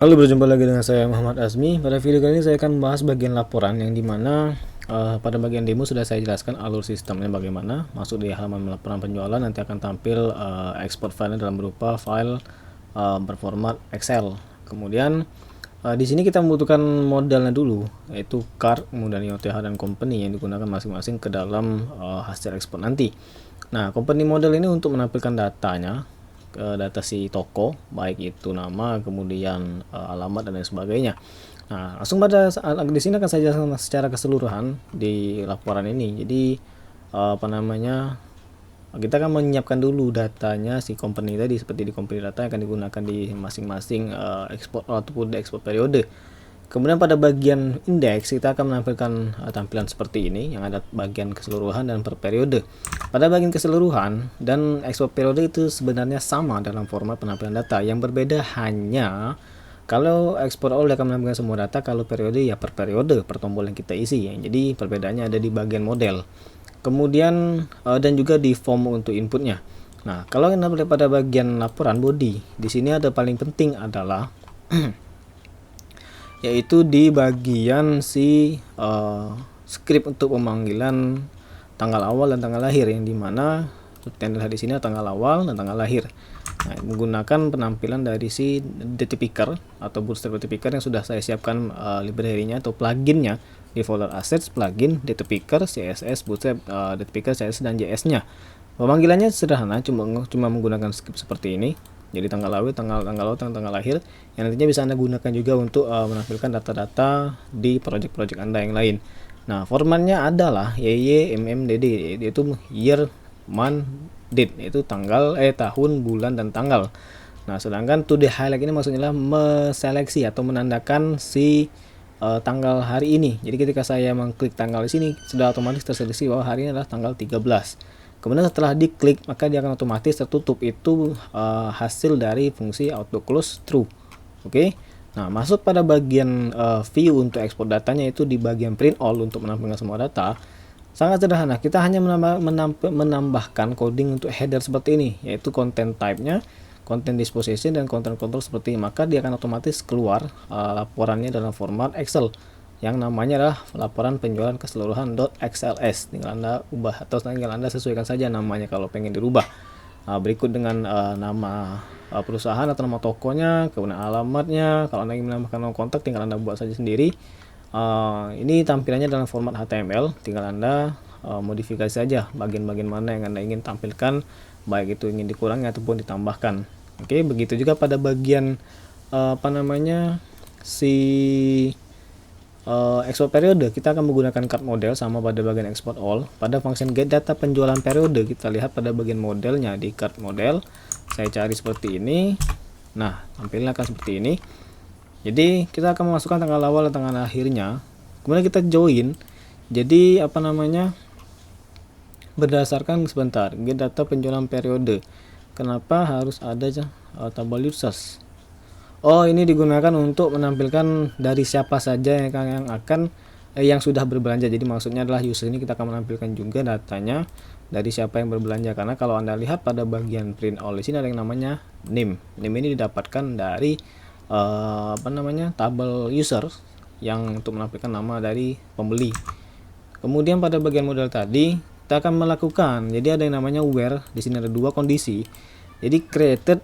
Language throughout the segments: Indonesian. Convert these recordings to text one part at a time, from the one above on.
Halo, berjumpa lagi dengan saya Muhammad Azmi. Pada video kali ini saya akan membahas bagian laporan yang dimana pada bagian demo sudah saya jelaskan alur sistemnya bagaimana. Masuk di halaman laporan penjualan nanti akan tampil export file dalam berupa file berformat Excel. Kemudian di sini kita membutuhkan modalnya dulu, yaitu card, kemudian IOTH dan company yang digunakan masing-masing ke dalam hasil ekspor nanti. Nah, company model ini untuk menampilkan datanya, data si toko, baik itu nama, kemudian alamat dan lain sebagainya. Nah, langsung pada saat di sini akan saya jelaskan secara keseluruhan di laporan ini. Jadi kita akan menyiapkan dulu datanya si company tadi, seperti di company data yang akan digunakan di masing-masing ekspor ataupun di ekspor periode. Kemudian pada bagian indeks kita akan menampilkan tampilan seperti ini yang ada bagian keseluruhan dan per periode. Pada bagian keseluruhan dan ekspor periode itu sebenarnya sama dalam format penampilan data. Yang berbeda hanya kalau ekspor all akan menampilkan semua data, kalau periode ya per periode, per tombol yang kita isi. Jadi perbedaannya ada di bagian model. Kemudian dan juga di form untuk inputnya. Nah, kalau kita melihat pada bagian laporan body, di sini ada paling penting adalah yaitu di bagian si script untuk pemanggilan tanggal awal dan tanggal lahir, yang dimana yang dilihat di sini tanggal awal dan tanggal lahir. Nah, menggunakan penampilan dari si data picker atau bootstrap data picker yang sudah saya siapkan library-nya atau pluginnya di folder assets, plugin, data picker, css, bootstrap, data picker, css dan js-nya. Pemanggilannya sederhana, cuma menggunakan script seperti ini. Jadi tanggal lahir, tanggal lahir yang nantinya bisa Anda gunakan juga untuk menampilkan data-data di project-project Anda yang lain. Nah, formatnya adalah YYMMDD, yaitu year, month, date, yaitu tanggal, tahun, bulan, dan tanggal. Nah, sedangkan to the highlight ini maksudnya adalah meseleksi atau menandakan si tanggal hari ini. Jadi ketika saya mengklik tanggal di sini, sudah otomatis terseleksi bahwa hari ini adalah tanggal 13. Kemudian setelah diklik, maka dia akan otomatis tertutup. Itu hasil dari fungsi auto close true. Oke. Nah, masuk pada bagian view untuk ekspor datanya, itu di bagian print all untuk menampilkan semua data. Sangat sederhana, kita hanya menambahkan coding untuk header seperti ini, yaitu content type-nya, content disposition, dan content control seperti ini. Maka dia akan otomatis keluar laporannya dalam format Excel yang namanya adalah laporan penjualan keseluruhan .xls. Tinggal Anda ubah atau tinggal Anda sesuaikan saja namanya kalau pengen dirubah. Berikut dengan nama perusahaan atau nama tokonya, kemudian alamatnya. Kalau Anda ingin menambahkan nomor kontak, tinggal Anda buat saja sendiri. Ini tampilannya dalam format HTML, tinggal Anda modifikasi saja bagian-bagian mana yang Anda ingin tampilkan, baik itu ingin dikurangi ataupun ditambahkan. Oke, begitu juga pada bagian export periode, kita akan menggunakan card model sama pada bagian export all. Pada function get data penjualan periode, kita lihat pada bagian modelnya di card model. Saya cari seperti ini. Nah, tampilannya akan seperti ini. Jadi kita akan memasukkan tanggal awal dan tanggal akhirnya. Kemudian kita join. Jadi berdasarkan sebentar get data penjualan periode. Kenapa harus ada tabel users? Oh, ini digunakan untuk menampilkan dari siapa saja yang sudah berbelanja. Jadi maksudnya adalah user ini kita akan menampilkan juga datanya dari siapa yang berbelanja. Karena kalau Anda lihat pada bagian print all di sini ada yang namanya name. Name ini didapatkan dari tabel user yang untuk menampilkan nama dari pembeli. Kemudian pada bagian model tadi kita akan melakukan. Jadi ada yang namanya where. Di sini ada dua kondisi. Jadi created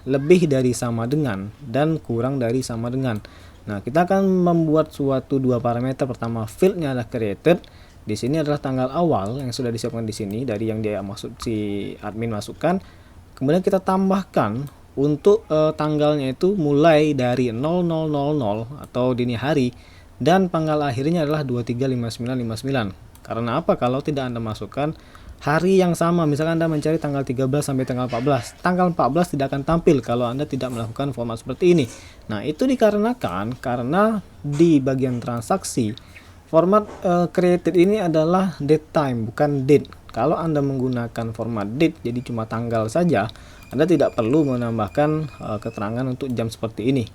lebih dari sama dengan dan kurang dari sama dengan. Nah, kita akan membuat dua parameter. Pertama, fieldnya adalah created. Di sini adalah tanggal awal yang sudah disiapkan di sini dari yang dia maksud si admin masukkan. Kemudian kita tambahkan untuk tanggalnya itu mulai dari 0000 atau dini hari, dan tanggal akhirnya adalah 235959. Karena apa? Kalau tidak Anda masukkan hari yang sama, misalkan Anda mencari tanggal 13 sampai tanggal 14, tanggal 14 tidak akan tampil kalau Anda tidak melakukan format seperti ini. Nah, itu dikarenakan karena di bagian transaksi format created ini adalah date time, bukan date. Kalau Anda menggunakan format date, jadi cuma tanggal saja, Anda tidak perlu menambahkan keterangan untuk jam seperti ini.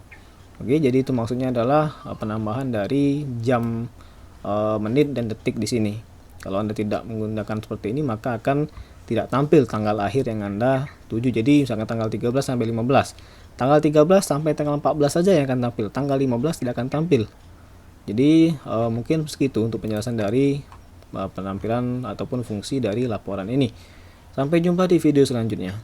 Oke, jadi itu maksudnya adalah penambahan dari jam, menit, dan detik di sini. Kalau Anda tidak menggunakan seperti ini, maka akan tidak tampil tanggal akhir yang Anda tuju. Jadi misalkan tanggal 13 sampai 15. Tanggal 13 sampai tanggal 14 saja yang akan tampil, tanggal 15 tidak akan tampil. Jadi mungkin segitu untuk penjelasan dari penampilan ataupun fungsi dari laporan ini. Sampai jumpa di video selanjutnya.